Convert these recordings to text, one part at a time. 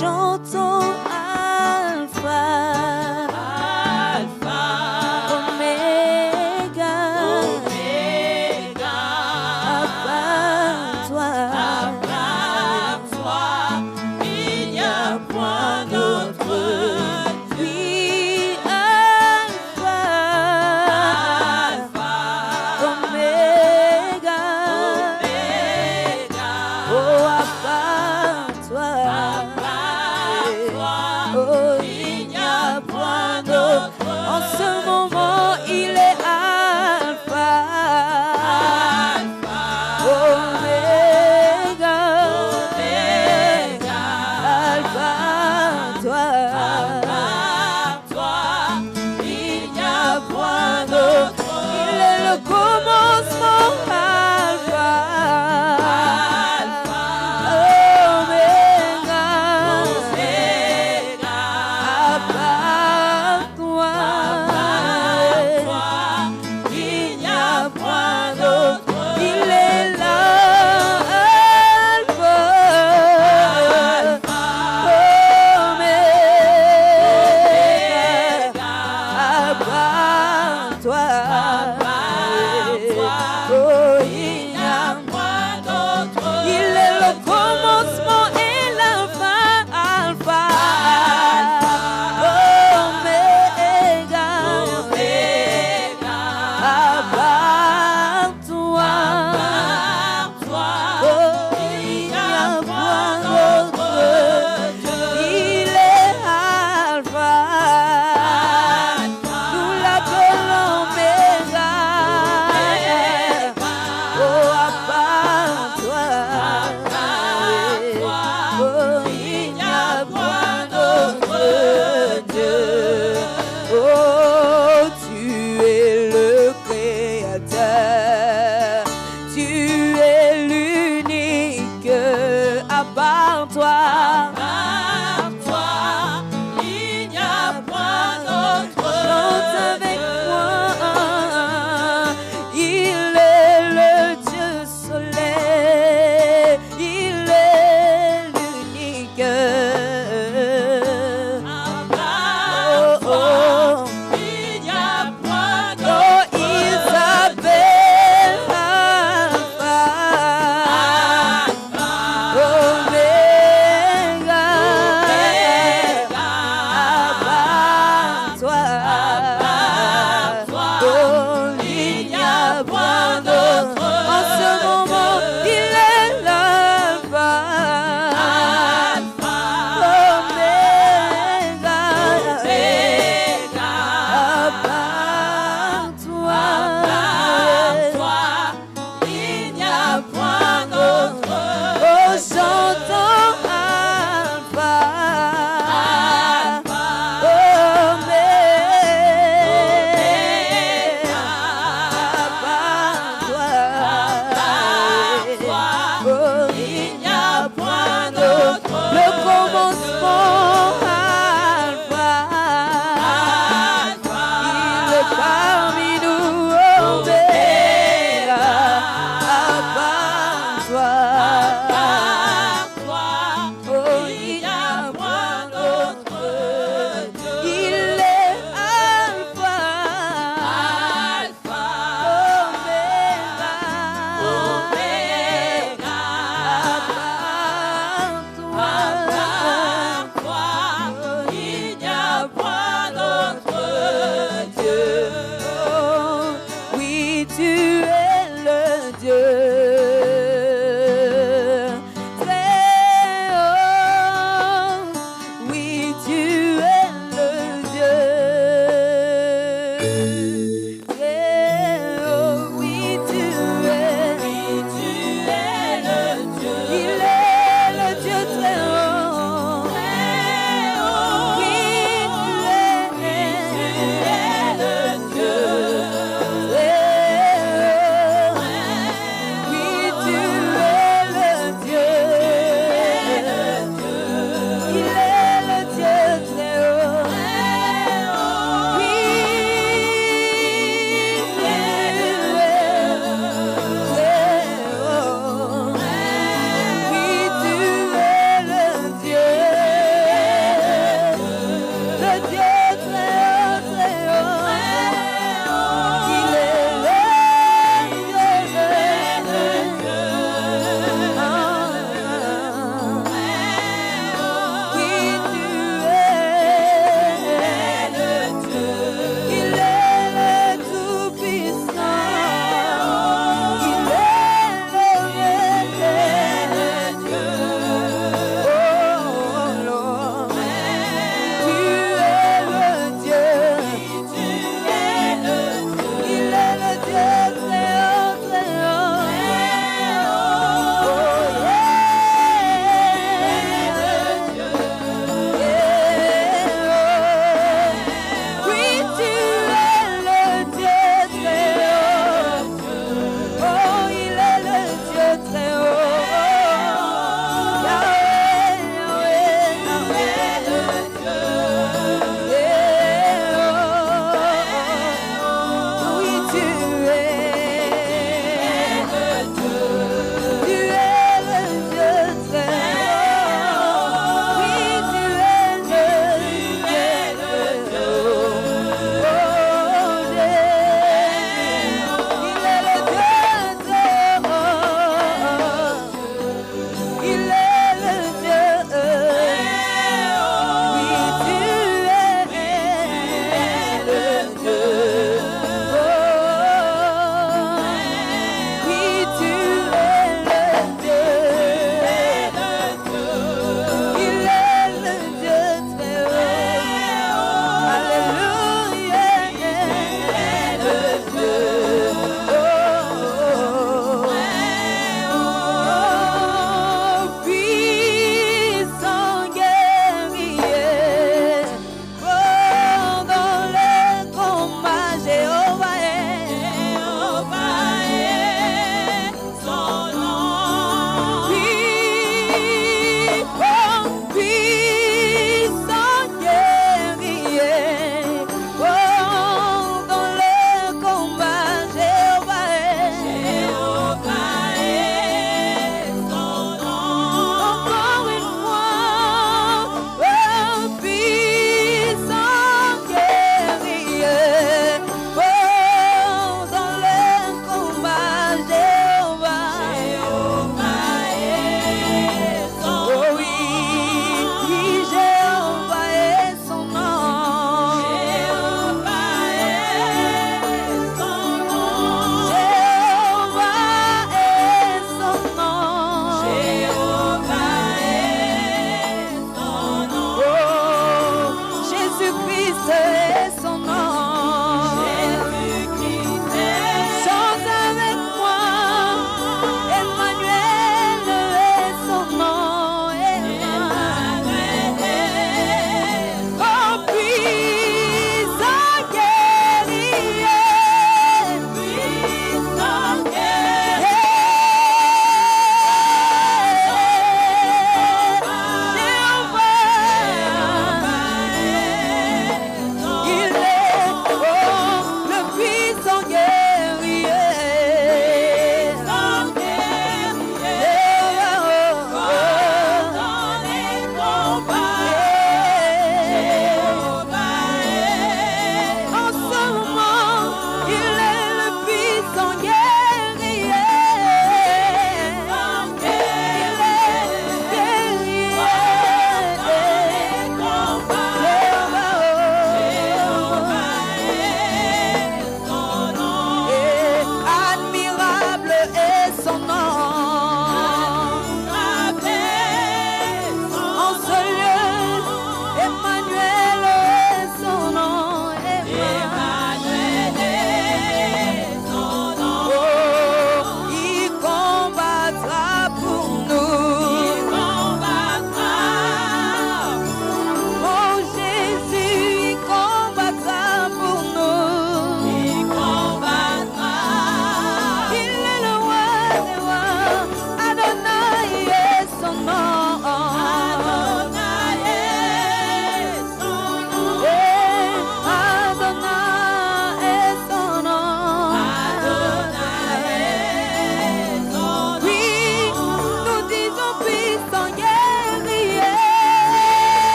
J'entends Alpha.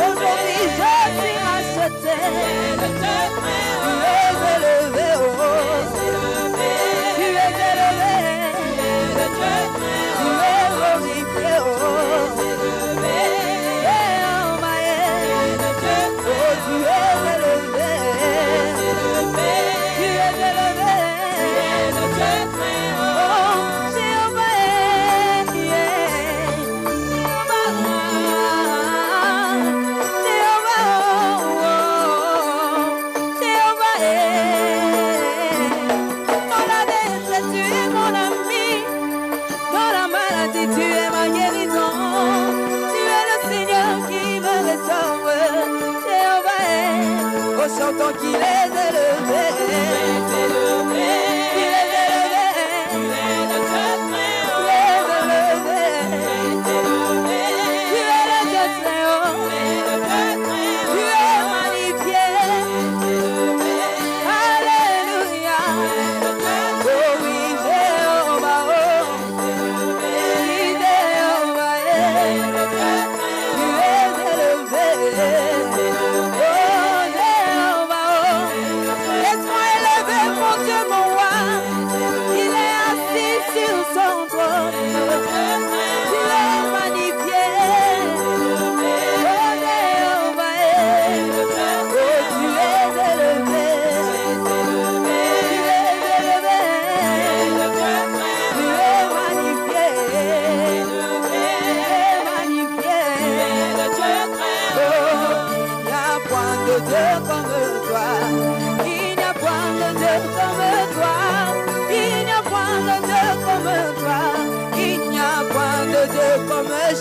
Aujourd'hui je suis racheté. Tu es élevé, oh. Tu es élevé. Tu es glorifié, oh. Tu es élevé. Tu es élevé. Chantons qu'il est élevé. Il est élevé. Il est élevé. Il est le Dieu très haut. Il est élevé. Tu es le Dieu très haut. Tu es magnifié. Alléluia. Oh oui, Jéhovah. Oui, Jéhovah. Tu es élevé.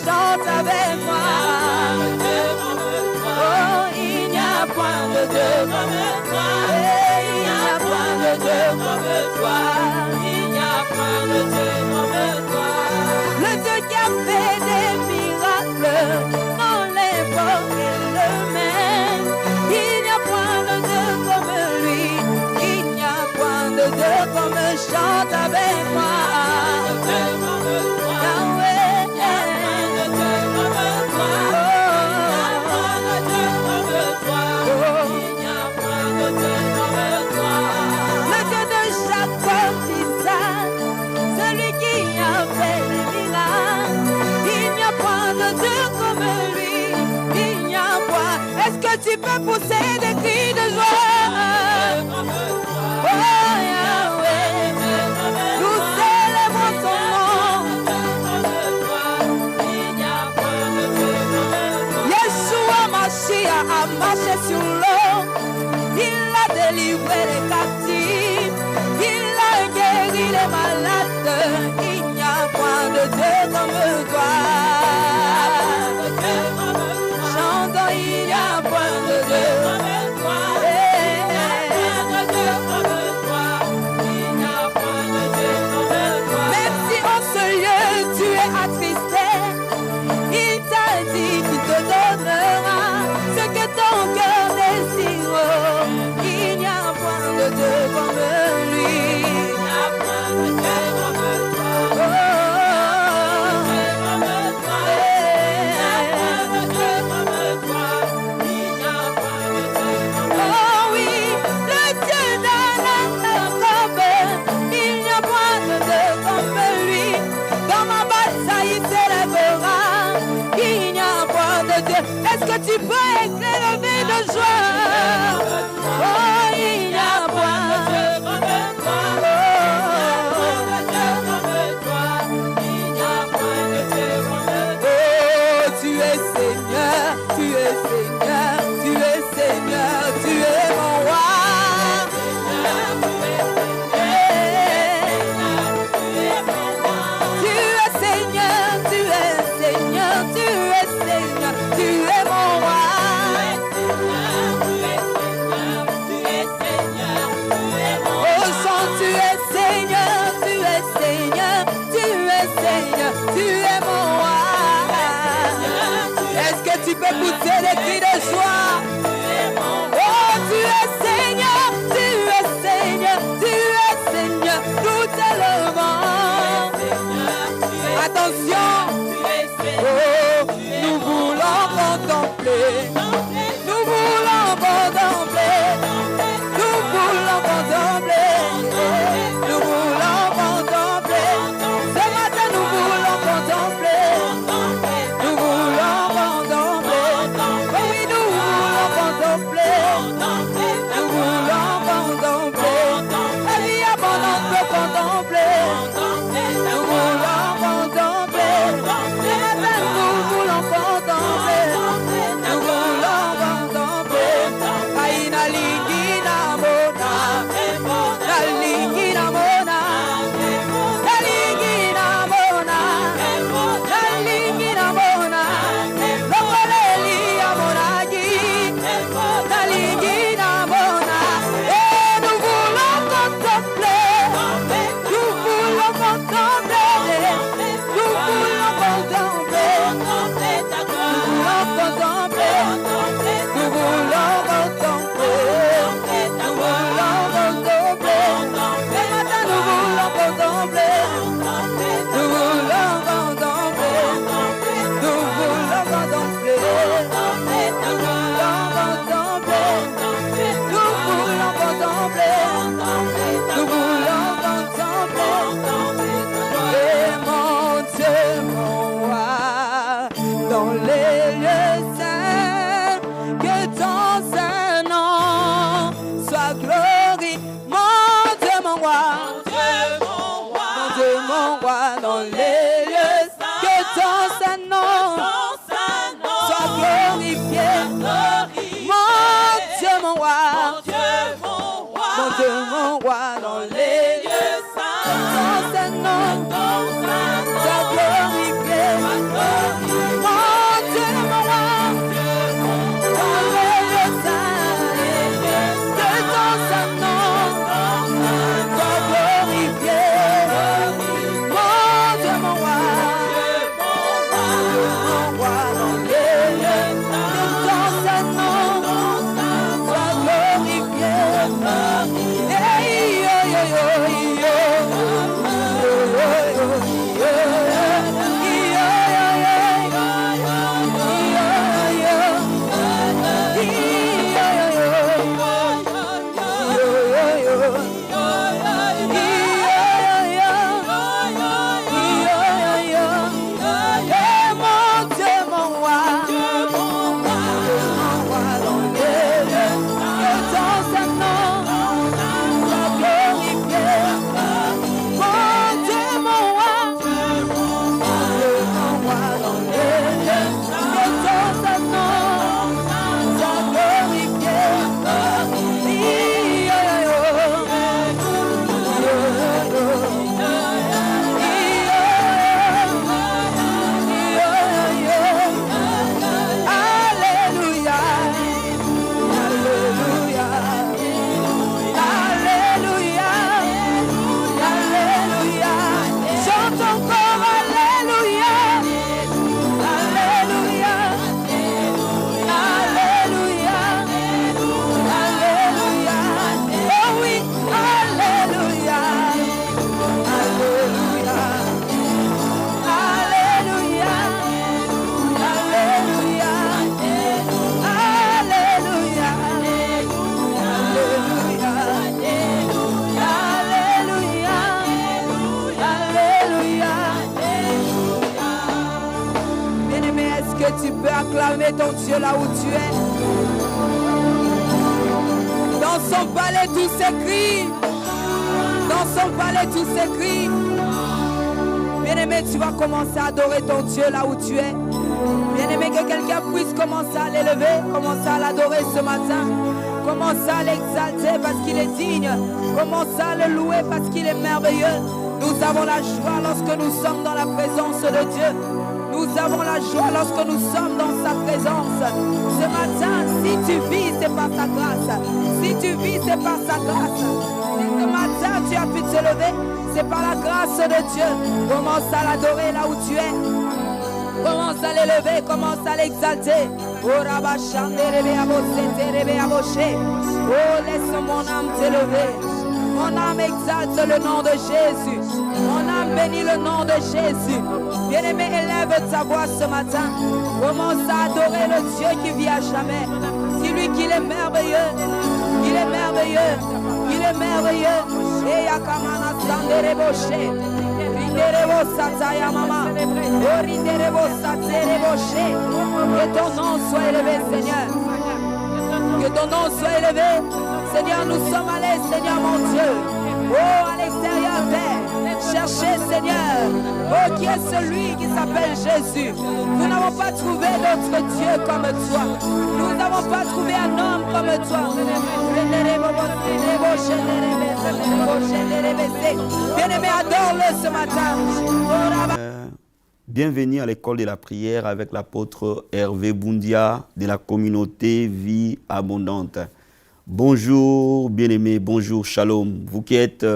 Chante avec moi. Oh, il n'y a point de Dieu comme toi. Il n'y a point de Dieu comme toi. Il n'y a point de Dieu comme toi. Le Dieu qui a fait des miracles dans l'époque et le même. Il n'y a point de Dieu comme lui. Il n'y a point de Dieu comme chante avec moi. Tu peux pousser des cris de joie. Oh Yahweh, nous célébrons ton nom. Yeshua Mashiach a marché sur l'eau. Il a délivré les captifs. Il a guéri les malades. Il n'y a point de Dieu comme toi. Chantons, il y a point de Dieu comme toi. Il n'y a point de Dieu comme toi. Même si en ce lieu tu es attristé, il t'a dit qu'il te donnera ce que ton cœur désire. Il n'y a point de Dieu comme lui. Il n'y a point de Dieu comme toi. Est-ce que tu peux élever de joie? Oh, il n'y a point de Dieu comme toi. Il n'y a point de Dieu comme toi. Oh, tu es Seigneur, tu es Seigneur, tu es Seigneur, tu es mon roi. Tu es Seigneur, tu es Seigneur, tu es Seigneur, tu es mon roi. Tu es Nous voulons contempler. Nous voulons contempler. Nous voulons contempler. Ce matin, nous voulons contempler. Nous voulons contempler. Oui, nous voulons contempler. Nous voulons contempler. La vie abondante peut contempler. Nous voulons contempler. Ce matin, nous voulons contempler. Nous voulons contempler. Aïna lingina mona. La lingina mona. La lingina mona. La lingina mona. Lokoleli amonagi. La lingina mona. Et nous voulons contempler. Nous voulons contempler. Nous voulons contempler. Nous voulons contempler. Nous voulons contempler. Ce matin, nous voulons contempler. Nous voulons contempler. Nous voulons contempler. Nous voulons contempler. Nous voulons contempler. Nous voulons contempler. Et mon Dieu, mon roi, dans les lieux saints, que ton Saint-Nom soit glorifié. Mon Dieu, mon roi, mon Dieu, mon roi, dans les lieux saints, que ton Saint-Nom soit glorifié. Mon Dieu, mon roi, mon Dieu, mon roi, dans les lieux saints, que ton Saint-Nom soit glorifié. Mon Dieu, mon roi, dans les lieux saints, que ton Saint-Nom soit glorifié. Mon Dieu, mon roi, dans les lieux saints, que ton Saint-Nom soit glorifié. Hey, yo, yo, yo, yo. Tu peux acclamer ton Dieu là où tu es. Dans son palais tout s'écrit. Dans son palais tout s'écrit. Bien-aimé, tu vas commencer à adorer ton Dieu là où tu es. Bien-aimé, que quelqu'un puisse commencer à l'élever, commencer à l'adorer ce matin. Commencer à l'exalter parce qu'il est digne. Commencer à le louer parce qu'il est merveilleux. Nous avons la joie lorsque nous sommes dans la présence de Dieu. Nous avons la joie lorsque nous sommes dans sa présence. Ce matin, si tu vis, c'est par sa grâce. Si tu vis, c'est par sa grâce. Si ce matin, tu as pu te lever, c'est par la grâce de Dieu. Commence à l'adorer là où tu es. Commence à l'élever, commence à l'exalter. Oh, laisse mon âme t'élever. Mon âme exalte le nom de Jésus. Mon âme bénit le nom de Jésus. Bien-aimé, élève ta voix ce matin. Commence à adorer le Dieu qui vit à jamais. Dis-lui qu'il est merveilleux. Il est merveilleux. Il est merveilleux. Et yakamana sandereboshe. Rinderebo sataya mama. Rinderebo satereboshe. Que ton nom soit élevé, Seigneur. Que ton nom soit élevé. Seigneur, nous sommes allés, Seigneur mon Dieu. Oh, à l'extérieur, Père. Cherchez, Seigneur. Oh, qui est celui qui s'appelle Jésus. Nous n'avons pas trouvé d'autre Dieu comme toi. Nous n'avons pas trouvé un homme comme toi. Bien-aimé, adore-le ce matin. Bienvenue à l'école de la prière avec l'apôtre Hervé Boundia de la communauté Vie Abondante. Bonjour bien-aimés, bonjour, shalom. Vous qui êtes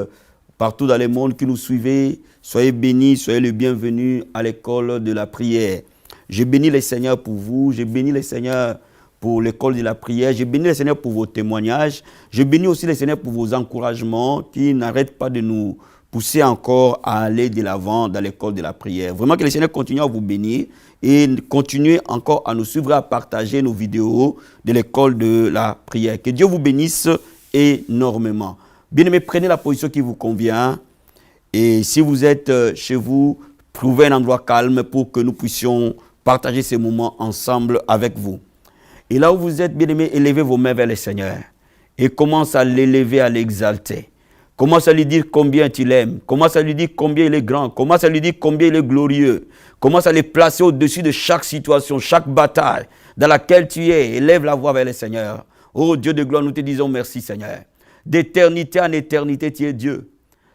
partout dans le monde, qui nous suivez, soyez bénis, soyez les bienvenus à l'école de la prière. Je bénis le Seigneur pour vous, je bénis le Seigneur pour l'école de la prière, je bénis le Seigneur pour vos témoignages, je bénis aussi le Seigneur pour vos encouragements qui n'arrêtent pas de nous pousser encore à aller de l'avant dans l'école de la prière. Vraiment que le Seigneur continue à vous bénir et continuez encore à nous suivre, à partager nos vidéos de l'école de la prière. Que Dieu vous bénisse énormément. Bien-aimés, prenez la position qui vous convient. Et si vous êtes chez vous, trouvez un endroit calme pour que nous puissions partager ces moments ensemble avec vous. Et là où vous êtes, bien-aimés, élevez vos mains vers le Seigneur et commencez à l'élever, à l'exalter. Commence à lui dire combien tu l'aimes. Commence à lui dire combien il est grand. Commence à lui dire combien il est glorieux. Commence à les placer au-dessus de chaque situation, chaque bataille dans laquelle tu es. Élève la voix vers le Seigneur. Oh Dieu de gloire, nous te disons merci Seigneur. D'éternité en éternité, tu es Dieu.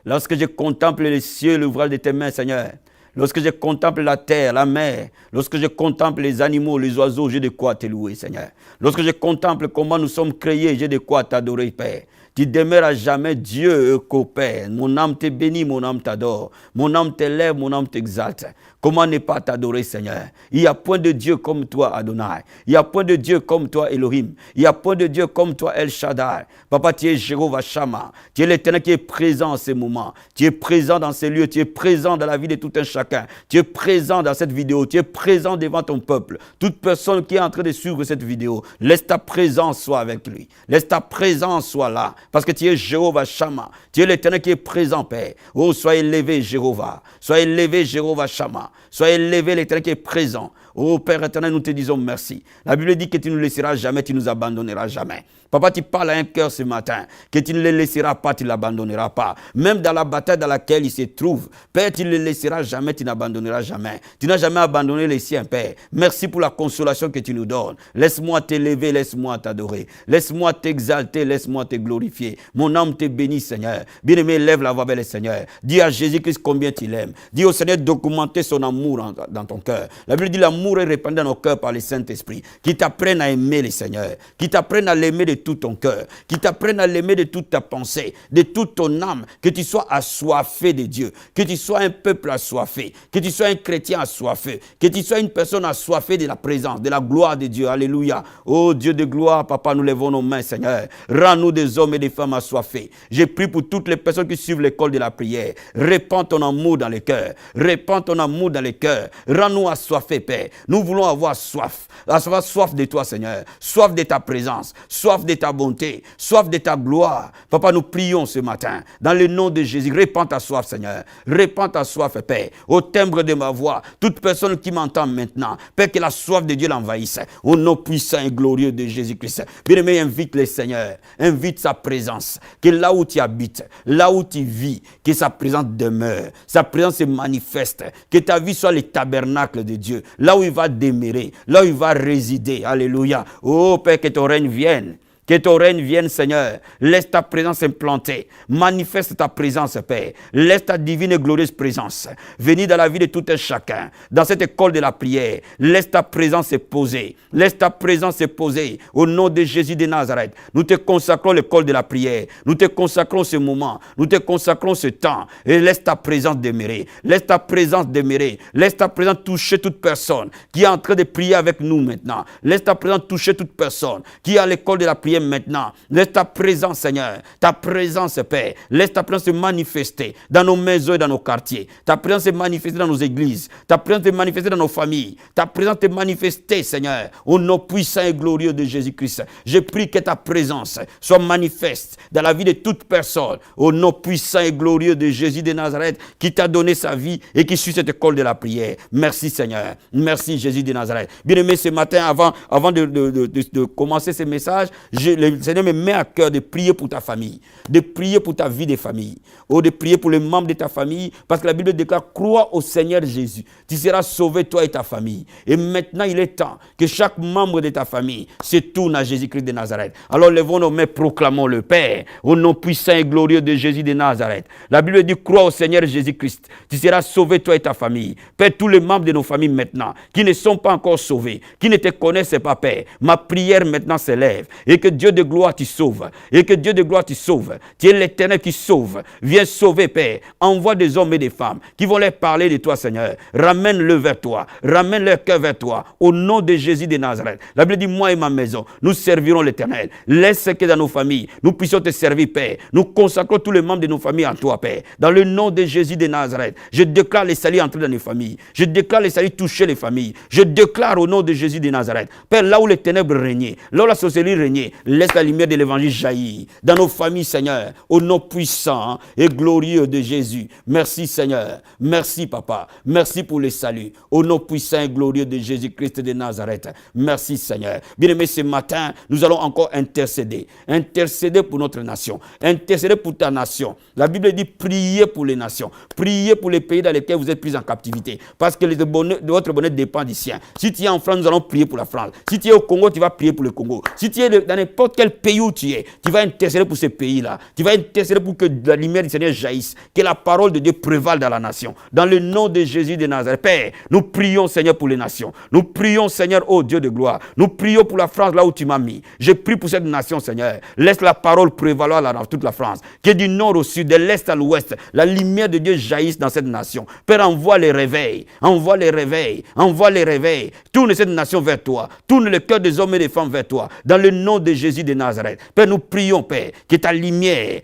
Lorsque je contemple les cieux, l'ouvrage de tes mains, Seigneur. Lorsque je contemple la terre, la mer, lorsque je contemple les animaux, les oiseaux, j'ai de quoi te louer, Seigneur. Lorsque je contemple comment nous sommes créés, j'ai de quoi t'adorer, Père. Tu demeures à jamais Dieu qu'au Père. Mon âme te bénit, mon âme t'adore. Mon âme t'élève, mon âme t'exalte. Comment ne pas t'adorer, Seigneur? Il n'y a point de Dieu comme toi, Adonai. Il n'y a point de Dieu comme toi, Elohim. Il n'y a point de Dieu comme toi, El Shaddai. Papa, tu es Jéhovah Shammah. Tu es l'Éternel qui est présent en ces moments. Tu es présent dans ces lieux. Tu es présent dans la vie de tout un chacun. Tu es présent dans cette vidéo. Tu es présent devant ton peuple. Toute personne qui est en train de suivre cette vidéo, laisse ta présence soit avec lui. Laisse ta présence soit là. Parce que tu es Jéhovah Shammah. Tu es l'Éternel qui est présent, Père. Oh, sois élevé, Jéhovah. Sois élevé, Jéhovah Shammah. Sois élevé, l'Éternel qui est présent. Oh Père éternel, nous te disons merci. La Bible dit que tu ne nous laisseras jamais, tu ne nous abandonneras jamais. Papa, tu parles à un cœur ce matin, que tu ne le laisseras pas, tu ne l'abandonneras pas. Même dans la bataille dans laquelle il se trouve, Père, tu ne le laisseras jamais, tu n'abandonneras jamais. Tu n'as jamais abandonné les siens, Père. Merci pour la consolation que tu nous donnes. Laisse-moi t'élever, laisse-moi t'adorer. Laisse-moi t'exalter, laisse-moi te glorifier. Mon âme te bénit, Seigneur. Bien-aimé, lève la voix vers le Seigneur. Dis à Jésus-Christ combien tu l'aimes. Dis au Seigneur d'augmenter son amour dans ton cœur. La Bible dit l'amour est répandu dans nos cœurs par le Saint-Esprit. Qui t'apprenne à aimer le Seigneur. Qui t'apprenne à l'aimer de tout ton cœur. Qui t'apprenne à l'aimer de toute ta pensée. De toute ton âme. Que tu sois assoiffé de Dieu. Que tu sois un peuple assoiffé. Que tu sois un chrétien assoiffé. Que tu sois une personne assoiffée de la présence, de la gloire de Dieu. Alléluia. Oh Dieu de gloire, Papa, nous levons nos mains, Seigneur. Rends-nous des hommes et des femmes assoiffés. J'ai prié pour toutes les personnes qui suivent l'école de la prière. Répands ton amour dans les cœurs. Répands ton amour dans les cœurs. Rends-nous assoiffés, Père. Nous voulons avoir soif. Avoir soif de toi, Seigneur. Soif de ta présence. Soif de ta bonté. Soif de ta gloire. Papa, nous prions ce matin. Dans le nom de Jésus, répands ta soif, Seigneur. Répands ta soif, Père. Au timbre de ma voix, toute personne qui m'entend maintenant, Père, que la soif de Dieu l'envahisse. Au nom puissant et glorieux de Jésus-Christ. Bien-aimé, invite le Seigneur. Invite sa présence. Que là où tu habites, là où tu vis, que sa présence demeure. Sa présence se manifeste. Que ta vie soit le tabernacle de Dieu. Là où il va demeurer, là où il va résider. Alléluia. Oh Père, que ton règne vienne. Que ton règne vienne, Seigneur. Laisse ta présence implantée. Manifeste ta présence, Père. Laisse ta divine et glorieuse présence venir dans la vie de tout un chacun. Dans cette école de la prière, laisse ta présence se poser. Laisse ta présence se poser. Au nom de Jésus de Nazareth, nous te consacrons l'école de la prière. Nous te consacrons ce moment. Nous te consacrons ce temps. Et laisse ta présence demeurer. Laisse ta présence demeurer. Laisse ta présence toucher toute personne qui est en train de prier avec nous maintenant. Laisse ta présence toucher toute personne qui est à l'école de la prière prière maintenant. Laisse ta présence, Seigneur, ta présence, Père, laisse ta présence se manifester dans nos maisons et dans nos quartiers. Ta présence se manifester dans nos églises. Ta présence se manifester dans nos familles. Ta présence se manifester, Seigneur, au nom puissant et glorieux de Jésus-Christ. Je prie que ta présence soit manifeste dans la vie de toute personne, au nom puissant et glorieux de Jésus de Nazareth, qui t'a donné sa vie et qui suit cette école de la prière. Merci, Seigneur. Merci, Jésus de Nazareth. Bien-aimé, ce matin, avant de commencer ce message, le Seigneur me met à cœur de prier pour ta famille, de prier pour ta vie de famille, ou de prier pour les membres de ta famille, parce que la Bible déclare, crois au Seigneur Jésus, tu seras sauvé, toi et ta famille. Et maintenant, il est temps que chaque membre de ta famille se tourne à Jésus-Christ de Nazareth. Alors, levons nos mains, proclamons le Père, au nom puissant et glorieux de Jésus de Nazareth. La Bible dit, crois au Seigneur Jésus-Christ, tu seras sauvé, toi et ta famille. Père, tous les membres de nos familles maintenant, qui ne sont pas encore sauvés, qui ne te connaissent pas, Père, ma prière maintenant s'élève, et que Dieu de gloire t'y sauve, et que Dieu de gloire t'y sauve. Tu es l'Éternel qui sauve. Viens sauver, Père. Envoie des hommes et des femmes qui vont leur parler de toi, Seigneur. Ramène-le vers toi. Ramène leur cœur vers toi. Au nom de Jésus de Nazareth. La Bible dit, moi et ma maison, nous servirons l'Éternel. Laisse que dans nos familles, nous puissions te servir, Père. Nous consacrons tous les membres de nos familles à toi, Père. Dans le nom de Jésus de Nazareth, je déclare les saluts entrer dans les familles. Je déclare les saluts toucher les familles. Je déclare au nom de Jésus de Nazareth, Père, là où les ténèbres régnaient, là où la sorcellerie régnait, laisse la lumière de l'évangile jaillir dans nos familles, Seigneur, au nom puissant et glorieux de Jésus. Merci, Seigneur. Merci, Papa. Merci pour les saluts. Au nom puissant et glorieux de Jésus-Christ de Nazareth. Merci, Seigneur. Bien-aimés, ce matin, nous allons encore intercéder. Intercéder pour notre nation. Intercéder pour ta nation. La Bible dit, priez pour les nations. Priez pour les pays dans lesquels vous êtes pris en captivité. Parce que votre bonheur dépend du sien. Si tu es en France, nous allons prier pour la France. Si tu es au Congo, tu vas prier pour le Congo. Si tu es dans n'importe quel pays où tu es, tu vas intercéder pour ces pays-là. Tu vas intercéder pour que la lumière du Seigneur jaillisse. Que la parole de Dieu prévale dans la nation. Dans le nom de Jésus de Nazareth. Père, nous prions, Seigneur, pour les nations. Nous prions, Seigneur, ô Dieu de gloire. Nous prions pour la France, là où tu m'as mis. Je prie pour cette nation, Seigneur. Laisse la parole prévaloir dans toute la France. Que du nord au sud, de l'est à l'ouest, la lumière de Dieu jaillisse dans cette nation. Père, envoie les réveils. Envoie les réveils. Envoie les réveils. Tourne cette nation vers toi. Tourne le cœur des hommes et des femmes vers toi. Dans le nom de Jésus de Nazareth. Père, nous prions, Père, que ta lumière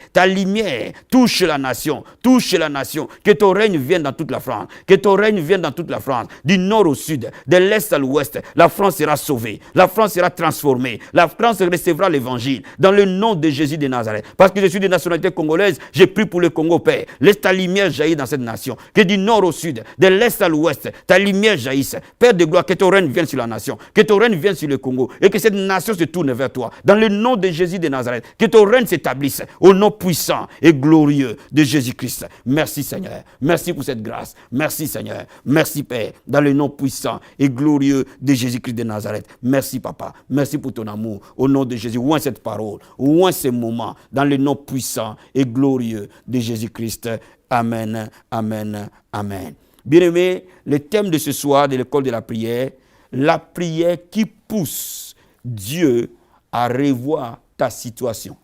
touche la nation. Touche la nation. Que ton règne vienne dans toute la France. Que ton règne vienne dans toute la France. Du nord au sud, de l'est à l'ouest. La France sera sauvée. La France sera transformée. La France recevra l'évangile. Dans le nom de Jésus de Nazareth. Parce que je suis de nationalité congolaise, j'ai pris pour le Congo, Père. Laisse ta lumière jaillir dans cette nation. Que du nord au sud, de l'est à l'ouest, ta lumière jaillisse. Père de gloire, que ton règne vienne sur la nation. Que ton règne vienne sur le Congo. Et que cette nation se tourne vers toi. Dans le nom de Jésus de Nazareth. Que ton règne s'établisse. Au nom puissant et glorieux de Jésus-Christ. Merci, Seigneur. Merci pour cette grâce. Merci, Seigneur. Merci, Père. Dans le nom puissant et glorieux de Jésus-Christ de Nazareth. Merci, Papa. Merci pour ton amour. Au nom de Jésus. Ouin cette parole. Ouin ces moments. Dans le nom puissant et glorieux de Jésus-Christ. Amen. Amen. Amen. Bien-aimés, le thème de ce soir de l'école de la prière qui pousse Dieu à revoir ta situation.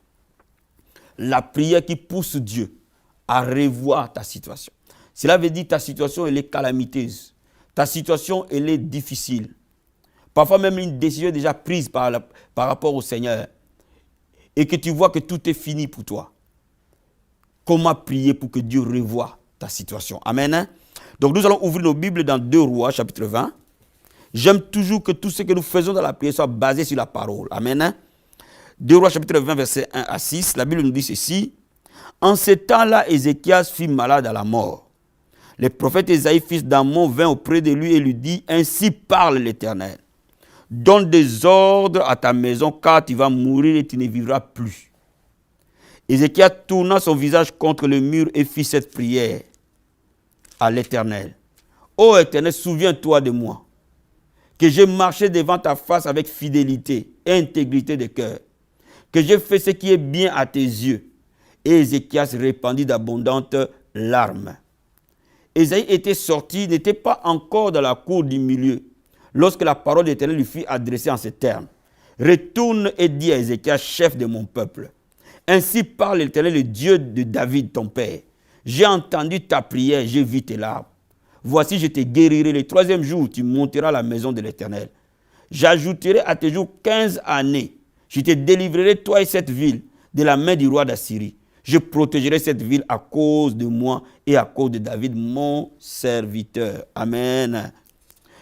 La prière qui pousse Dieu à revoir ta situation. Cela veut dire ta situation, elle est calamiteuse. Ta situation, elle est difficile. Parfois même une décision est déjà prise par rapport au Seigneur. Et que tu vois que tout est fini pour toi. Comment prier pour que Dieu revoie ta situation? Amen. Hein? Donc nous allons ouvrir nos Bibles dans 2 Rois, chapitre 20. J'aime toujours que tout ce que nous faisons dans la prière soit basé sur la parole. Amen. Hein? 2 Rois, chapitre 20, versets 1 à 6. La Bible nous dit ceci. En ce temps-là, Ézéchias fut malade à la mort. Le prophète Ésaïe, fils d'Amon, vint auprès de lui et lui dit, ainsi parle l'Éternel. Donne des ordres à ta maison, car tu vas mourir et tu ne vivras plus. Ézéchias tourna son visage contre le mur et fit cette prière à l'Éternel. Ô Éternel, souviens-toi de moi, que j'ai marché devant ta face avec fidélité et intégrité de cœur, que j'ai fait ce qui est bien à tes yeux. Et Ézéchias répandit d'abondantes larmes. Ésaïe était sorti, n'était pas encore dans la cour du milieu, lorsque la parole de l'Éternel lui fut adressée en ces termes. Retourne et dis à Ézéchias, chef de mon peuple. Ainsi parle l'Éternel, le Dieu de David, ton père. J'ai entendu ta prière, j'ai vu tes larmes. Voici, je te guérirai. Le 3e jour, tu monteras à la maison de l'Éternel. J'ajouterai à tes jours 15 années Je te délivrerai, toi et cette ville, de la main du roi d'Assyrie. Je protégerai cette ville à cause de moi et à cause de David, mon serviteur. Amen.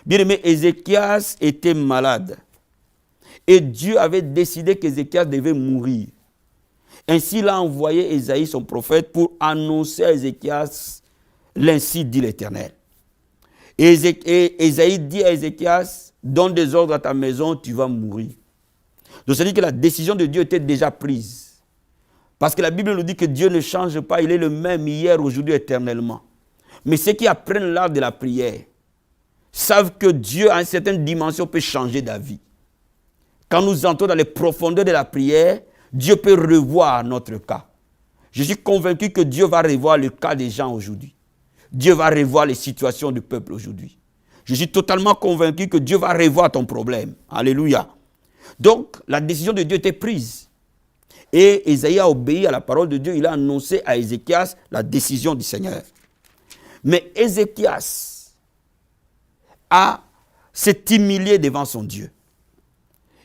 Bien-aimé, Ézéchias était malade. Et Dieu avait décidé qu'Ézéchias devait mourir. Ainsi, il a envoyé Ésaïe, son prophète, pour annoncer à Ézéchias, l'ainsi dit l'Éternel. Et Ésaïe dit à Ézéchias, donne des ordres à ta maison, tu vas mourir. Donc, ça veut dire que la décision de Dieu était déjà prise. Parce que la Bible nous dit que Dieu ne change pas, il est le même hier, aujourd'hui, éternellement. Mais ceux qui apprennent l'art de la prière savent que Dieu, à une certaine dimension, peut changer d'avis. Quand nous entrons dans les profondeurs de la prière, Dieu peut revoir notre cas. Je suis convaincu que Dieu va revoir le cas des gens aujourd'hui. Dieu va revoir les situations du peuple aujourd'hui. Je suis totalement convaincu que Dieu va revoir ton problème. Alléluia. Donc, la décision de Dieu était prise. Et Ésaïe a obéi à la parole de Dieu. Il a annoncé à Ézéchias la décision du Seigneur. Mais Ézéchias s'est humilié devant son Dieu.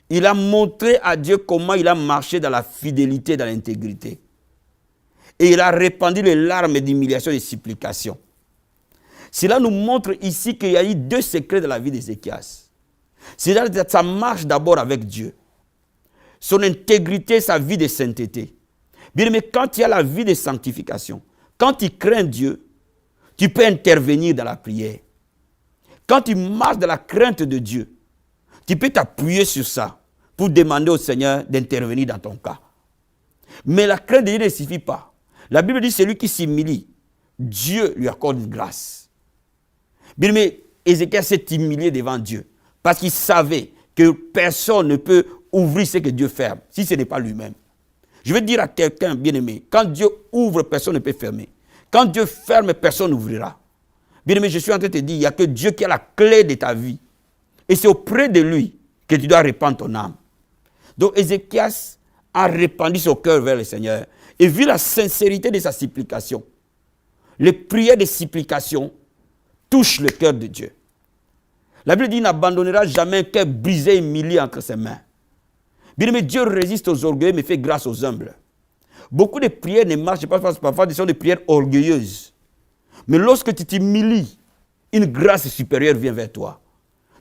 Il a montré à Dieu comment il a marché dans la fidélité, dans l'intégrité. Et il a répandu les larmes d'humiliation et de supplication. Cela nous montre ici qu'il y a eu deux secrets de la vie d'Ézéchias. C'est-à-dire que ça marche d'abord avec Dieu. Son intégrité, sa vie de sainteté. Bien, mais quand il y a la vie de sanctification, quand tu crains Dieu, tu peux intervenir dans la prière. Quand tu marches dans la crainte de Dieu, tu peux t'appuyer sur ça pour demander au Seigneur d'intervenir dans ton cas. Mais la crainte de Dieu ne suffit pas. La Bible dit celui qui s'humilie, Dieu lui accorde une grâce. Bien, mais Ézéchias s'est humilié devant Dieu parce qu'il savait que personne ne peut ouvrir ce que Dieu ferme si ce n'est pas lui-même. Je veux dire à quelqu'un, bien-aimé, quand Dieu ouvre, personne ne peut fermer. Quand Dieu ferme, personne n'ouvrira. Bien-aimé, je suis en train de te dire, il n'y a que Dieu qui a la clé de ta vie. Et c'est auprès de lui que tu dois répandre ton âme. Donc Ézéchias a répandu son cœur vers le Seigneur. Et vu la sincérité de sa supplication, les prières de supplication touchent le cœur de Dieu. La Bible dit qu'il n'abandonnera jamais un cœur brisé et humilié entre ses mains. Bien, mais Dieu résiste aux orgueilleux mais fait grâce aux humbles. Beaucoup de prières ne marchent pas parce que parfois ce sont des prières orgueilleuses. Mais lorsque tu t'humilies, une grâce supérieure vient vers toi.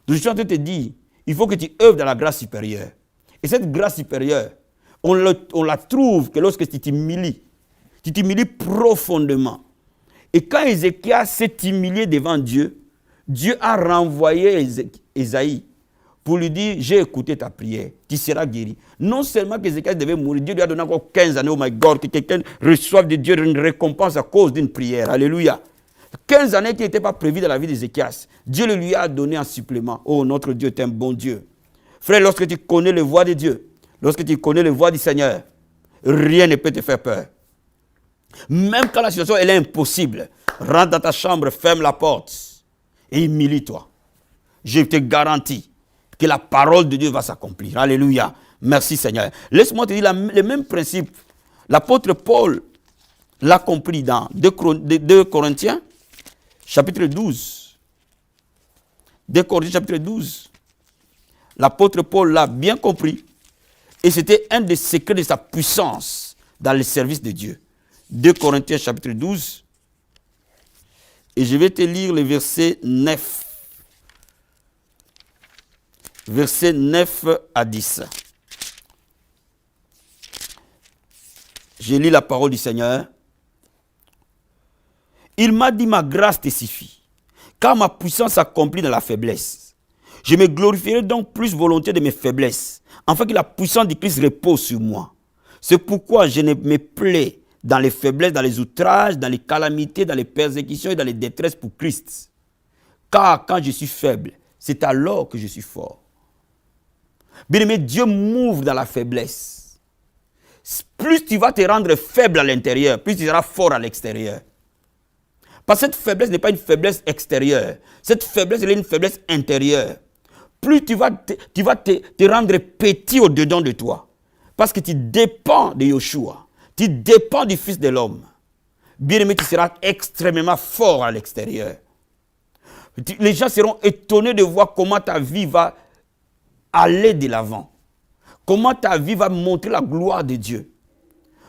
Donc je suis en train de te dire, il faut que tu œuvres dans la grâce supérieure. Et cette grâce supérieure, on la trouve que lorsque tu t'humilies profondément. Et quand Ézéchias s'est humilié devant Dieu, Dieu a renvoyé Ésaïe pour lui dire, j'ai écouté ta prière, tu seras guéri. Non seulement qu'Ézéchias devait mourir, Dieu lui a donné encore 15 années, oh my God, que quelqu'un reçoive de Dieu une récompense à cause d'une prière. Alléluia. 15 années qui n'étaient pas prévues dans la vie d'Ézéchias, Dieu le lui a donné en supplément. Oh, notre Dieu est un bon Dieu. Frère, lorsque tu connais les voies de Dieu, lorsque tu connais les voies du Seigneur, rien ne peut te faire peur. Même quand la situation elle est impossible, rentre dans ta chambre, ferme la porte et humilie-toi. Je te garantis que la parole de Dieu va s'accomplir. Alléluia. Merci Seigneur. Laisse-moi te dire le même principe. L'apôtre Paul l'a compris dans 2 Corinthiens, chapitre 12. 2 Corinthiens, chapitre 12. L'apôtre Paul l'a bien compris. Et c'était un des secrets de sa puissance dans le service de Dieu. 2 Corinthiens, chapitre 12. Et je vais te lire le verset 9. Verset 9 à 10. Je lis la parole du Seigneur. Il m'a dit, ma grâce te suffit, car ma puissance s'accomplit dans la faiblesse. Je me glorifierai donc plus volontiers de mes faiblesses, afin que la puissance du Christ repose sur moi. C'est pourquoi je ne me plais dans les faiblesses, dans les outrages, dans les calamités, dans les persécutions et dans les détresses pour Christ. Car quand je suis faible, c'est alors que je suis fort. Bien-aimé, Dieu m'ouvre dans la faiblesse. Plus tu vas te rendre faible à l'intérieur, plus tu seras fort à l'extérieur. Parce que cette faiblesse n'est pas une faiblesse extérieure. Cette faiblesse, elle est une faiblesse intérieure. Plus tu vas te rendre petit au-dedans de toi. Parce que tu dépends de Yeshua. Tu dépends du Fils de l'homme. Bien-aimé, tu seras extrêmement fort à l'extérieur. Les gens seront étonnés de voir comment ta vie va aller de l'avant. comment ta vie va montrer la gloire de Dieu.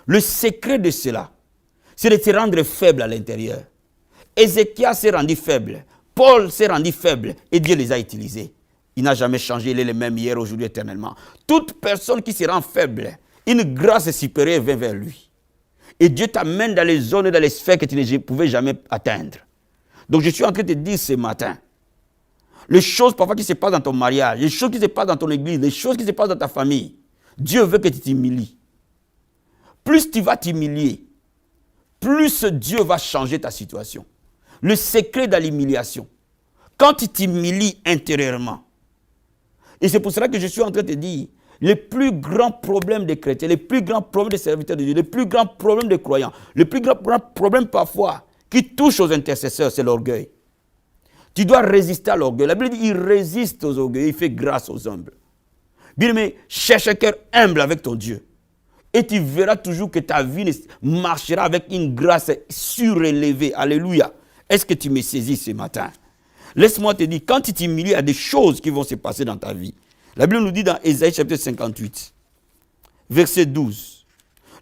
Le secret de cela, c'est de te rendre faible à l'intérieur. Ézéchias s'est rendu faible. Paul s'est rendu faible et Dieu les a utilisés. Il n'a jamais changé, il est le même hier, aujourd'hui, éternellement. Toute personne qui se rend faible, une grâce supérieure vient vers lui. Et Dieu t'amène dans les zones, dans les sphères que tu ne pouvais jamais atteindre. Donc je suis en train de te dire ce matin, les choses parfois qui se passent dans ton mariage, les choses qui se passent dans ton église, les choses qui se passent dans ta famille, Dieu veut que tu t'humilies. Plus tu vas t'humilier, plus Dieu va changer ta situation. Le secret de l'humiliation, quand tu t'humilies intérieurement, et c'est pour cela que je suis en train de te dire, les plus grands problèmes des chrétiens, les plus grands problèmes des serviteurs de Dieu, les plus grands problèmes des croyants, les plus grands problèmes parfois qui touchent aux intercesseurs, c'est l'orgueil. Tu dois résister à l'orgueil. La Bible dit, il résiste aux orgueils, il fait grâce aux humbles. Bien aimé, cherche un cœur humble avec ton Dieu. Et tu verras toujours que ta vie marchera avec une grâce surélevée. Alléluia. Est-ce que tu me saisis ce matin? Laisse-moi te dire, quand tu t'humilies, il y a des choses qui vont se passer dans ta vie. La Bible nous dit dans Ésaïe chapitre 58, verset 12.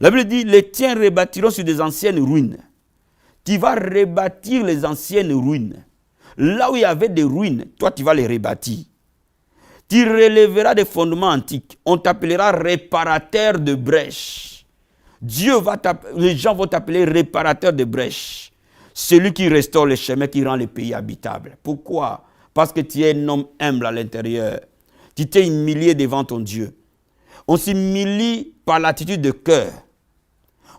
La Bible dit, les tiens rebâtiront sur des anciennes ruines. Tu vas rebâtir les anciennes ruines. Là où il y avait des ruines, toi tu vas les rebâtir. Tu relèveras des fondements antiques. On t'appellera réparateur de brèches. Les gens vont t'appeler réparateur de brèches. Celui qui restaure les chemins, qui rend les pays habitables. Pourquoi? Parce que tu es un homme humble à l'intérieur. Tu t'es humilié devant ton Dieu. On s'humilie par l'attitude de cœur.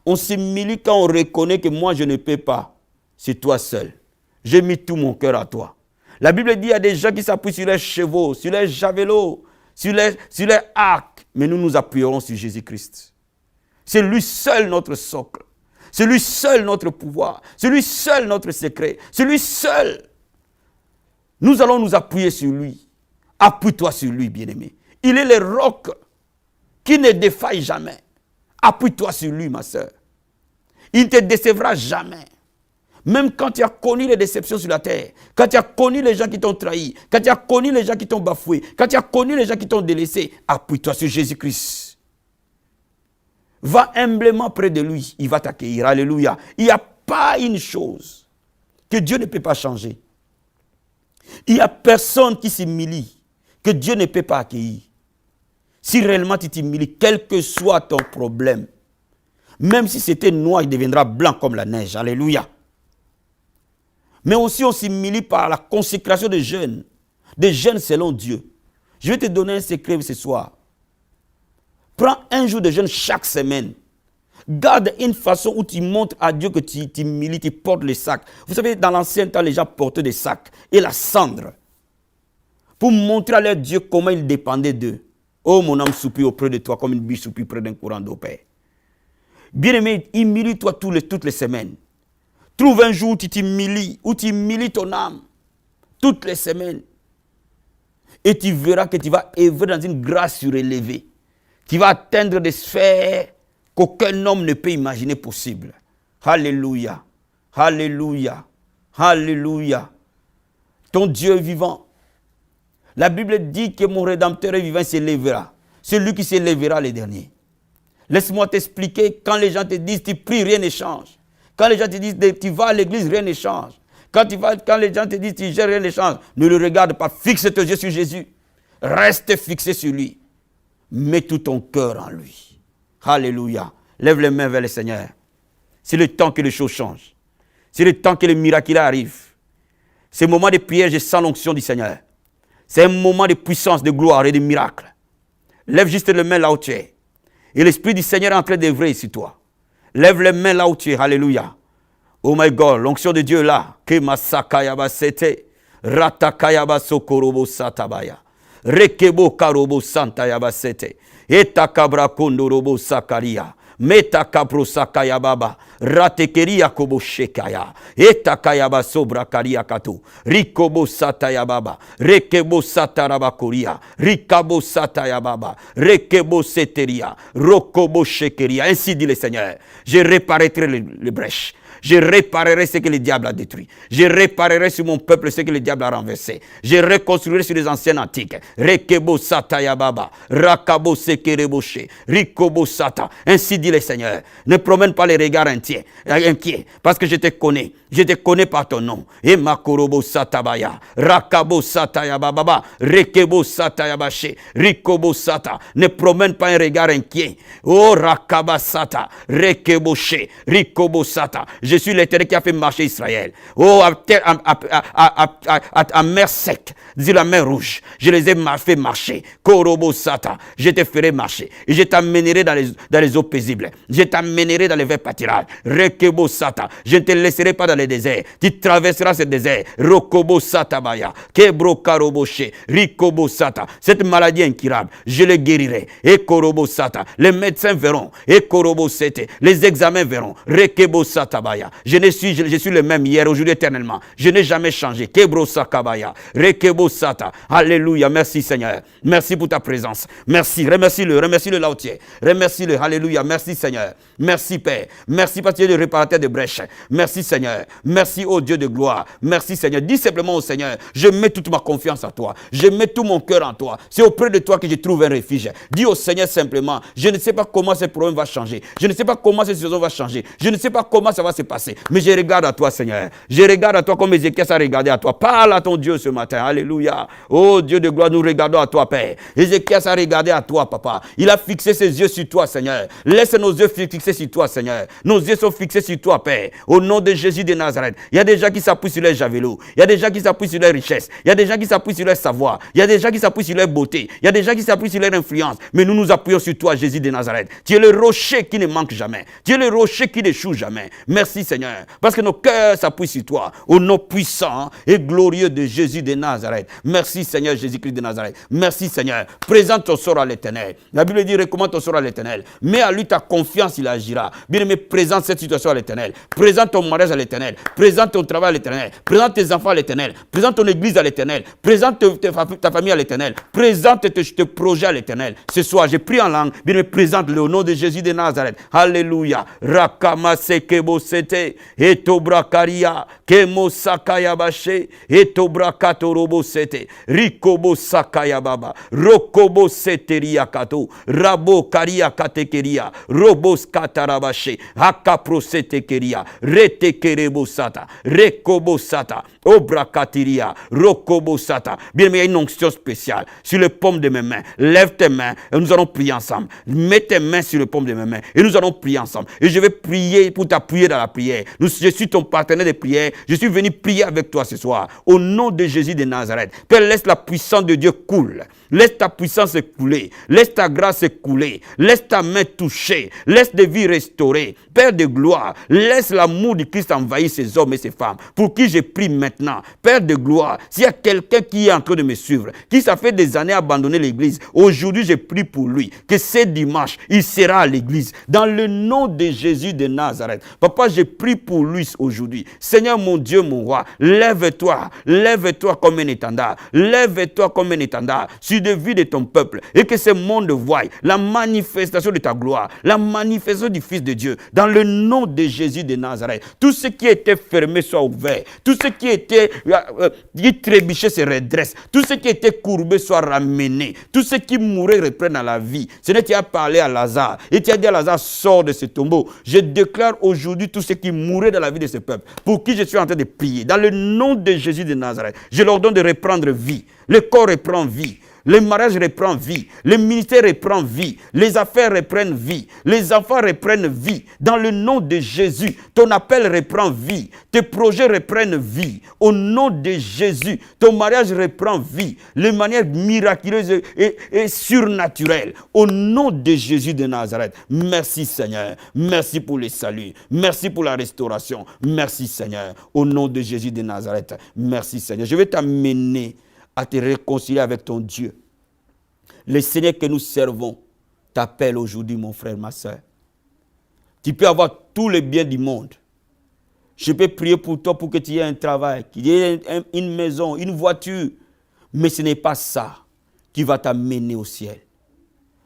On s'humilie quand on reconnaît que moi je ne peux pas. C'est toi seul. J'ai mis tout mon cœur à toi. La Bible dit qu'il y a des gens qui s'appuient sur les chevaux, sur les javelots, sur les arcs. Mais nous nous appuyerons sur Jésus-Christ. C'est lui seul notre socle. C'est lui seul notre pouvoir. C'est lui seul notre secret. C'est lui seul. Nous allons nous appuyer sur lui. Appuie-toi sur lui, bien-aimé. Il est le roc qui ne défaille jamais. Appuie-toi sur lui, ma soeur. Il ne te décevra jamais. Même quand tu as connu les déceptions sur la terre, quand tu as connu les gens qui t'ont trahi, quand tu as connu les gens qui t'ont bafoué, quand tu as connu les gens qui t'ont délaissé, appuie-toi sur Jésus-Christ. Va humblement près de lui, il va t'accueillir. Alléluia. Il n'y a pas une chose que Dieu ne peut pas changer. Il n'y a personne qui s'humilie que Dieu ne peut pas accueillir. Si réellement tu t'humilies, quel que soit ton problème, même si c'était noir, il deviendra blanc comme la neige. Alléluia. Mais aussi on s'humilie par la consécration des jeunes selon Dieu. Je vais te donner un secret ce soir. Prends un jour de jeûne chaque semaine. Garde une façon où tu montres à Dieu que tu t'humilies, tu portes les sacs. Vous savez, dans l'ancien temps, les gens portaient des sacs et la cendre pour montrer à leur Dieu comment ils dépendaient d'eux. Oh, mon âme soupire auprès de toi comme une biche soupire près d'un courant d'eau, Père. Bien-aimé, humilie-toi toutes les semaines. Trouve un jour où tu t'humilies, où tu humilies ton âme. Toutes les semaines. Et tu verras que tu vas œuvrer dans une grâce surélevée. Tu vas atteindre des sphères qu'aucun homme ne peut imaginer possible. Alléluia. Alléluia. Alléluia. Ton Dieu est vivant. La Bible dit que mon Rédempteur est vivant, s'élèvera. C'est lui qui s'élèvera les derniers. Laisse-moi t'expliquer, quand les gens te disent tu pries, rien ne change. Quand les gens te disent tu vas à l'église, rien ne change. Quand les gens te disent tu gères, rien ne change. Ne le regarde pas, fixe tes yeux sur Jésus. Reste fixé sur lui. Mets tout ton cœur en lui. Alléluia. Lève les mains vers le Seigneur. C'est le temps que les choses changent. C'est le temps que le miracle arrive. C'est le moment de prière, je sens l'onction du Seigneur. C'est un moment de puissance, de gloire et de miracle. Lève juste les mains là où tu es. Et l'Esprit du Seigneur est en train d'œuvrer sur toi. Lève les mains là où tu es. Alléluia. Oh my God, l'onction de Dieu est là. Kemasakayaba sete. Ratakayaba sokorobo satabaya. Rekebo karobo santayaba sete. Etakabra kondorobo sakaria. Metakabro sakayababa. Ratekeria kobo shekaya. Etakayaba sobra karia kato. Rikobo satayababa. Rekebo satarabakoria. Rikabo satayababa. Rekebo seteria. Rokobo shekeria. Ainsi dit le Seigneur. Je réparerai les brèches. Je réparerai ce que le diable a détruit. Je réparerai sur mon peuple ce que le diable a renversé. Je reconstruirai sur les anciennes antiques. Rekebo sata yababa, rakabo sekereboshe, rikobo sata. Ainsi dit le Seigneur. Ne promène pas les regards inquiets, parce que je te connais. Je te connais par ton nom. Et makorobo satabaya, rakabo sata yababa, rekebo sata yabache, rikobo sata. Ne promène pas un regard inquiet. Oh rakaba sata, rekeboshe, rikobo sata. Je suis l'Éternel qui a fait marcher Israël. Oh, à mer sec, dis la mer rouge, je les ai fait marcher. Korobo sata, je te ferai marcher. Et je t'amènerai dans les eaux paisibles. Je t'amènerai dans les verts pâtirages. Rekebo sata, je ne te laisserai pas dans les déserts. Tu traverseras ce désert. Rokobo sata baya, kebro karoboshe, rikobo sata. Cette maladie incurable, je le guérirai. Et korobo sata, les médecins verront. Et korobo sete, les examens verront. Rekebo sata baya. Je suis le même hier, aujourd'hui, éternellement. Je n'ai jamais changé. Kebro sakabaya. Rekebo sata. Alléluia. Merci Seigneur. Merci pour ta présence. Merci. Remercie-le là où tu es. Remercie-le. Alléluia. Merci Seigneur. Merci Père. Merci parce que tu es le réparateur de brèches. Merci Seigneur. Merci ô Dieu de gloire. Merci Seigneur. Dis simplement au Seigneur, je mets toute ma confiance en toi. Je mets tout mon cœur en toi. C'est auprès de toi que je trouve un refuge. Dis au Seigneur simplement, je ne sais pas comment ce problème va changer. Je ne sais pas comment cette situation va changer. Je ne sais pas comment ça va se passer. Mais je regarde à toi Seigneur. Je regarde à toi comme Ézéchias a regardé à toi. Parle à ton Dieu ce matin. Alléluia. Oh Dieu de gloire, nous regardons à toi Père. Ézéchias a regardé à toi Papa. Il a fixé ses yeux sur toi Seigneur. Laisse nos yeux fixés sur toi Seigneur. Nos yeux sont fixés sur toi Père. Au nom de Jésus de Nazareth. Il y a des gens qui s'appuient sur leur javelot. Il y a des gens qui s'appuient sur leur richesse. Il y a des gens qui s'appuient sur leur savoir. Il y a des gens qui s'appuient sur leur beauté. Il y a des gens qui s'appuient sur leur influence. Mais nous nous appuyons sur toi Jésus de Nazareth. Tu es le rocher qui ne manque jamais. Tu es le rocher qui n'échoue jamais. Merci Seigneur. Parce que nos cœurs s'appuient sur toi. Au nom puissant et glorieux de Jésus de Nazareth. Merci Seigneur Jésus-Christ de Nazareth. Merci Seigneur. Présente ton sort à l'Éternel. La Bible dit recommande ton sort à l'Éternel. Mets à lui ta confiance, il agira. Bien-aimé, présente cette situation à l'Éternel. Présente ton mariage à l'Éternel. Présente ton travail à l'Éternel. Présente tes enfants à l'Éternel. Présente ton église à l'Éternel. Présente ta famille à l'Éternel. Présente tes projets à l'Éternel. Ce soir, j'ai pris en langue. Bien-aimé, présente-le au nom de Jésus de Nazareth. Alléluia. Rakama sekebo sete. Etobra karia. Kemo sakaya bashe. Etobra katorobo sete. Rikobo sakaya baba. Rokobo sete riakato. Rabo karia katekeria. Robos katarabashe. Hakapro sete keria. Rete kerebo sata. Rekobo sata. Obrakatiria. Rokobo sata. Bien, mais il y a une onction spéciale sur les paumes de mes mains. Lève tes mains et nous allons prier ensemble. Mets tes mains sur les paumes de mes mains et nous allons prier ensemble. Et je vais prier pour t'appuyer dans la prière. Je suis ton partenaire de prière. Je suis venu prier avec toi ce soir. Au nom de Jésus de Nazareth. Père, laisse la puissance de Dieu couler. Laisse ta puissance couler. Laisse ta grâce couler. Laisse ta main toucher. Laisse des vies restaurées. Père de gloire, laisse l'amour de Christ envahir ces hommes et ces femmes. Pour qui je prie maintenant. Père de gloire, s'il y a quelqu'un qui est en train de me suivre, qui ça fait des années abandonné l'église, aujourd'hui je prie pour lui. Que ce dimanche, il sera à l'église. Dans le nom de Jésus de Nazareth. Papa, je prie pour lui aujourd'hui. Seigneur mon Dieu, mon roi, lève-toi. Lève-toi comme un étendard. Lève-toi comme un étendard sur de vie de ton peuple et que ce monde voie la manifestation de ta gloire, la manifestation du Fils de Dieu dans le nom de Jésus de Nazareth. Tout ce qui était fermé soit ouvert, tout ce qui était qui trébuchait se redresse, tout ce qui était courbé soit ramené, tout ce qui mourait reprenne à la vie. Seigneur, tu as parlé à Lazare et tu as dit à Lazare, sors de ce tombeau. Je déclare aujourd'hui tout ce qui mourait dans la vie de ce peuple, pour qui je suis en train de prier, dans le nom de Jésus de Nazareth. Je leur donne de reprendre vie, le corps reprend vie. Le mariage reprend vie, le ministère reprend vie, les affaires reprennent vie, les enfants reprennent vie. Dans le nom de Jésus, ton appel reprend vie, tes projets reprennent vie. Au nom de Jésus, ton mariage reprend vie, de manière miraculeuse et surnaturelle. Au nom de Jésus de Nazareth, merci Seigneur, merci pour le salut, merci pour la restauration, merci Seigneur. Au nom de Jésus de Nazareth, merci Seigneur. Je vais t'amener à te réconcilier avec ton Dieu. Le Seigneur que nous servons t'appelle aujourd'hui, mon frère, ma soeur. Tu peux avoir tous les biens du monde. Je peux prier pour toi pour que tu aies un travail, qu'il y ait une maison, une voiture. Mais ce n'est pas ça qui va t'amener au ciel.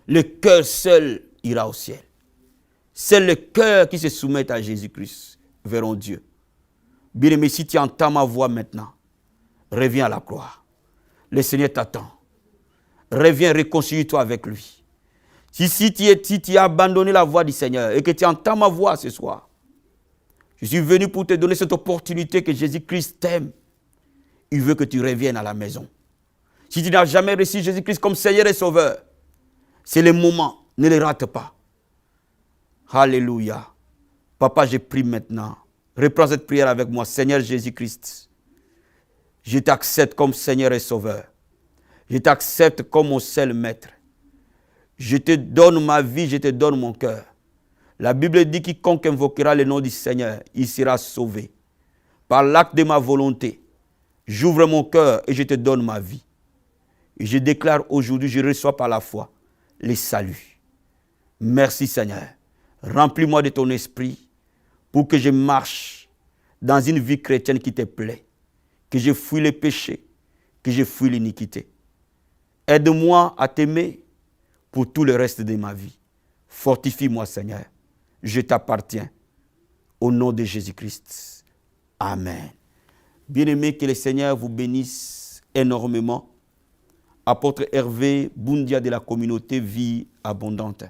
Le cœur seul ira au ciel. C'est le cœur qui se soumet à Jésus-Christ verront Dieu. Bien-aimé, si tu entends ma voix maintenant, reviens à la croix. Le Seigneur t'attend. Reviens, réconcilie-toi avec lui. Si tu as abandonné la voix du Seigneur et que tu entends ma voix ce soir, je suis venu pour te donner cette opportunité que Jésus-Christ t'aime. Il veut que tu reviennes à la maison. Si tu n'as jamais reçu Jésus-Christ comme Seigneur et Sauveur, c'est le moment. Ne le rate pas. Alléluia. Papa, je prie maintenant. Reprends cette prière avec moi. Seigneur Jésus-Christ, je t'accepte comme Seigneur et Sauveur. Je t'accepte comme mon seul maître. Je te donne ma vie, je te donne mon cœur. La Bible dit quiconque invoquera le nom du Seigneur, il sera sauvé. Par l'acte de ma volonté, j'ouvre mon cœur et je te donne ma vie. Et je déclare aujourd'hui, je reçois par la foi les saluts. Merci Seigneur. Remplis-moi de ton esprit pour que je marche dans une vie chrétienne qui te plaît. Que je fuis les péchés, que je fuis l'iniquité. Aide-moi à t'aimer pour tout le reste de ma vie. Fortifie-moi Seigneur. Je t'appartiens. Au nom de Jésus-Christ. Amen. Bien-aimés, que le Seigneur vous bénisse énormément. Apôtre Hervé Boundia de la communauté Vie Abondante.